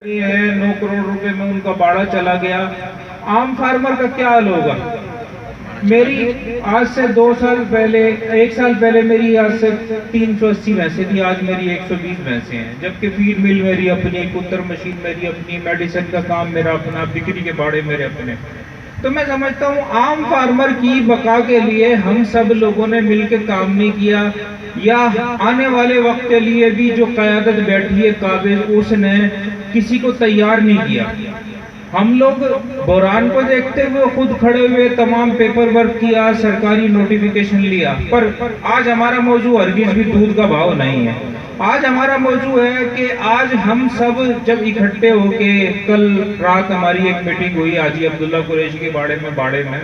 है 9 करोड़ रुपए में उनका बाड़ा चला गया। आम फार्मर का क्या हाल होगा? मेरी आज से 2 साल पहले 1 साल पहले मेरी आज से 380 भैंसें थी, आज मेरी 120 भैंसें हैं। जबकि फीड मिल मेरी अपनी, कुतर मशीन मेरी अपनी, मेडिसिन का काम मेरा अपना, बिक्री के बाड़े मेरे अपने। तो मैं समझता हूँ आम फार्मर की बका के लिए हम सब लोगों ने मिलकर काम नहीं किया, या आने वाले वक्त के लिए भी जो क़यादत बैठी है काबिल, उसने किसी को तैयार नहीं किया। हम लोग बहरान को देखते हुए खुद खड़े हुए तमाम पेपर वर्क किया, सरकारी नोटिफिकेशन लिया, पर आज हमारा मौजू हरगिज़ भी दूध का भाव नहीं है। आज हमारा मौजू है कि आज हम सब जब इकट्ठे होके, कल रात हमारी एक मीटिंग हुई हाजी अब्दुल्ला कुरैशी के बाड़े में,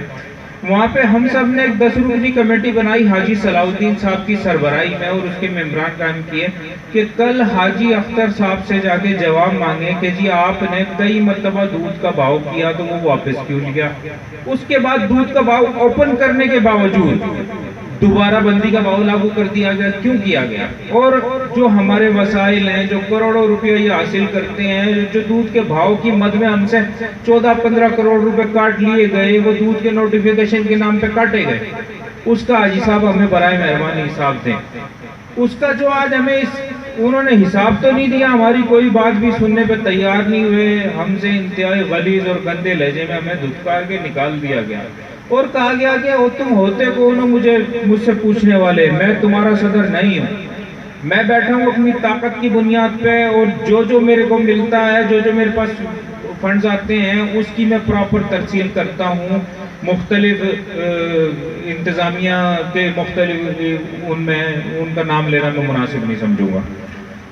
वहाँ पे हम सब ने एक 10 रुकनी कमेटी बनाई हाजी सलाउद्दीन साहब की सरबराही में, और उसके मेंबरान कायम किए कि कल हाजी अख्तर साहब से जाके जवाब मांगे कि जी आपने कई मरतबा दूध का भाव किया तो वो वापस क्यों लिया। उसके बाद दूध का भाव ओपन करने के बावजूद दोबारा बंदी का भाव लागू कर दिया गया, क्यों किया गया? और जो हमारे वसाइल हैं, जो करोड़ों रुपये ये हासिल करते हैं, जो दूध के भाव की मद में हमसे 14-15 करोड़ रुपए काट लिए गए, वो दूध के नोटिफिकेशन के नाम पे काटे गए, उसका हाजी साहब हमें बराए मेहरबानी हिसाब दें। उसका जो आज हमें उन्होंने हिसाब तो नहीं दिया, हमारी कोई बात भी सुनने पे तैयार नहीं हुए, हमसे इंतहाई गलीज और गंदे लहजे में हमें धुतकार के निकाल दिया गया और कहा गया कि वो तुम होते कौन हो मुझसे पूछने वाले, मैं तुम्हारा सदर नहीं हूँ। मैं बैठा हूँ अपनी ताकत की बुनियाद पे, और जो मेरे को मिलता है, जो मेरे पास फंड्स आते हैं, उसकी मैं प्रॉपर तरसील करता हूँ। मुख्तलिफ इंतज़ामिया के मुख्तलिफ उनमें उनका नाम लेना मैं मुनासिब नहीं समझूंगा।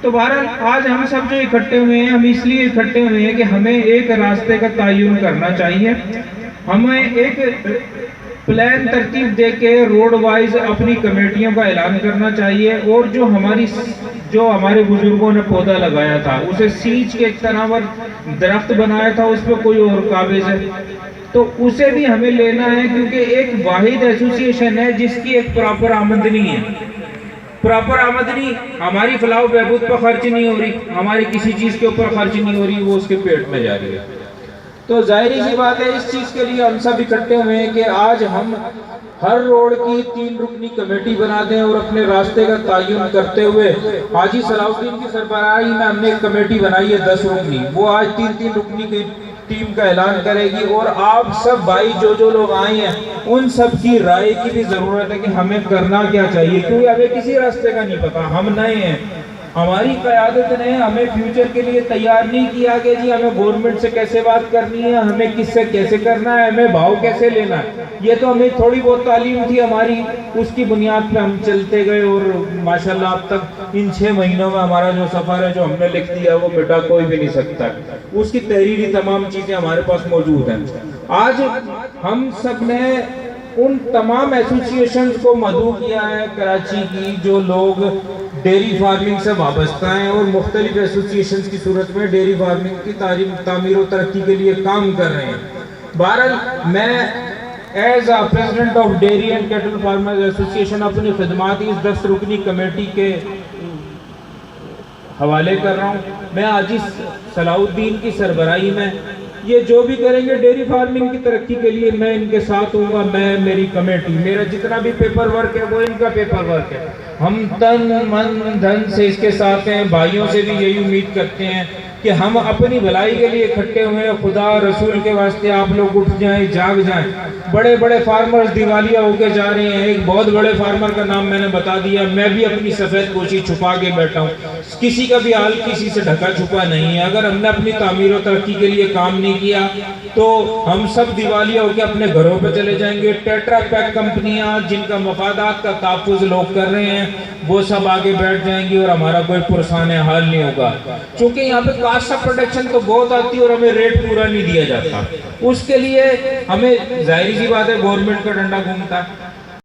तो बहरहाल आज हम सब जो इकट्ठे हुए हैं, हम इसलिए इकट्ठे हुए हैं कि हमें एक रास्ते का तयन करना चाहिए, हमें एक प्लान तरतीब दे के रोड वाइज अपनी कमेटियों का ऐलान करना चाहिए, और जो हमारे बुजुर्गों ने पौधा लगाया था, उसे सींच के एक तनावर दरख्त बनाया था, उस पर कोई और काबिज है, तो उसे भी हमें लेना है, क्योंकि एक वाहिद एसोसिएशन है जिसकी एक प्रॉपर आमदनी है। प्रॉपर आमदनी हमारी फलाह बहबूद पर खर्च नहीं हो रही, हमारी किसी चीज़ के ऊपर खर्च नहीं हो रही, वो उसके पेट में जा रही है। तो जाहिर सी बात है, इस चीज़ के लिए हम सब इकट्ठे हुए हैं कि आज हम हर रोड की 3 रुकनी कमेटी बना दें, और अपने रास्ते का तयन करते हुए हाजी सलाउद्दीन की सरबराही में हमने एक कमेटी बनाई है 10 रुकनी, वो आज 3-3 रुकनी की टीम का ऐलान करेगी। और आप सब भाई जो लोग आए हैं, उन सब की राय की भी ज़रूरत है कि हमें करना क्या चाहिए, क्योंकि हमें किसी रास्ते का नहीं पता, हम नए हैं। हमारी क़यादत ने हमें फ्यूचर के लिए तैयार नहीं किया कि जी हमें गवर्नमेंट से कैसे बात करनी है, हमें किससे कैसे करना है, हमें भाव कैसे लेना है। ये तो हमें थोड़ी बहुत तालीम थी हमारी, उसकी बुनियाद पे हम चलते गए, और माशाल्लाह अब तक इन 6 महीनों में हमारा जो सफ़र है, जो हमने लिख दिया, वो मिटा कोई भी नहीं सकता। उसकी तहरीरी तमाम चीज़ें हमारे पास मौजूद हैं। आज हम सब ने उन तमाम एसोसिएशंस को मदऊ किया है कराची की, जो लोग डेयरी फार्मिंग से वाबस्ता हैं, और मुख्तलिफ एसोसिएशंस की सूरत में डेयरी फार्मिंग की तामीर और तरक्की के लिए काम कर रहे हैं। बहरहाल मैं as a president of dairy and cattle farmers association अपनी खिदमात इस 10 रुकनी कमेटी के हवाले कर रहा हूँ। मैं हाजी सलाउद्दीन की सरबराही में ये जो भी करेंगे डेयरी फार्मिंग की तरक्की के लिए, मैं इनके साथ हूँगा। मैं, मेरी कमेटी, मेरा जितना भी पेपर वर्क है वो इनका पेपर वर्क है। हम तन मन धन से इसके साथ हैं। भाइयों से भी यही उम्मीद करते हैं कि हम अपनी भलाई के लिए इकट्ठे हुए हैं। खुदा रसूल के वास्ते आप लोग उठ जाएं, जाग जाएं। बड़े बड़े फार्मर्स दिवालिया होके जा रहे हैं। एक बहुत बड़े फार्मर का नाम मैंने बता दिया। मैं भी अपनी सफ़ेद पोशी छुपा के बैठा हूँ, किसी का भी हाल किसी से ढका छुपा नहीं है। अगर हमने अपनी तामीर और तरक्की के लिए काम नहीं किया तो हम सब दिवालिया होकर अपने घरों पर चले जाएंगे। टेट्रा पैक कंपनियाँ जिनका मफादात का तहफ़्फ़ुज़ लोग कर रहे हैं, वो सब आगे बैठ जाएंगी और हमारा कोई पुरसान हाल नहीं होगा। क्योंकि यहाँ पे कास्ट ऑफ प्रोटेक्शन तो बहुत आती है और हमें रेट पूरा नहीं दिया जाता। उसके लिए हमें जाहिर सी बात है गवर्नमेंट का डंडा घूमता है।